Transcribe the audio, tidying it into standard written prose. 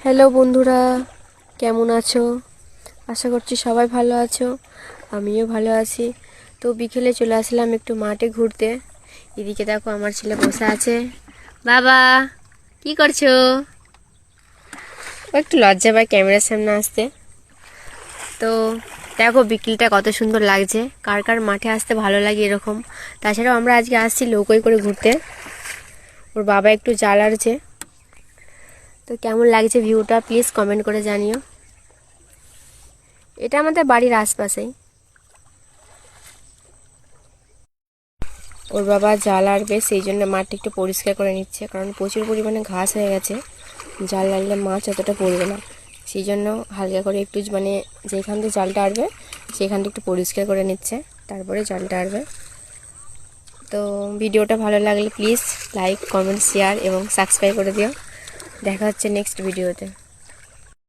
Hello বন্ধুরা, কেমন আছো? আশা করছি সবাই ভালো আছো। আমিও ভালো আছি। তো বিকেলে চলে আসলাম একটু মাঠে ঘুরতে। এদিকে দেখো আমার ছেলে বসে আছে। বাবা, কি করছো? ও একটু লজ্জা পায় ক্যামেরার সামনে আসতে। তো দেখো বিকেলটা কত সুন্দর লাগছে। কার কার মাঠে আসতে ভালো লাগে এরকম। তাছাড়াও আমরা আজকে আসছি নৌকোয় করে ঘুরতে। ওর বাবা একটু জাল আনছে। তো কেমন লাগছে ভিউটা প্লিজ কমেন্ট করে জানিও। এটা আমাদের বাড়ির আশপাশেই। ওর বাবা জাল আনবে, সেই জন্য মাঠটা একটু পরিষ্কার করে নিচ্ছে, কারণ প্রচুর পরিমাণে ঘাস হয়ে গেছে। জাল আনলে মাছ অতটা পড়বে না, সেই জন্য হালকা করে একটু যেখান দিয়ে জালটা আনবে সেখানটা একটু পরিষ্কার করে নিচ্ছে, তারপরে জালটা আনবে। তো ভিডিওটা ভালো লাগলে প্লিজ লাইক, কমেন্ট, শেয়ার এবং সাবস্ক্রাইব করে দিও। দেখা হচ্ছে নেক্সট ভিডিওতে।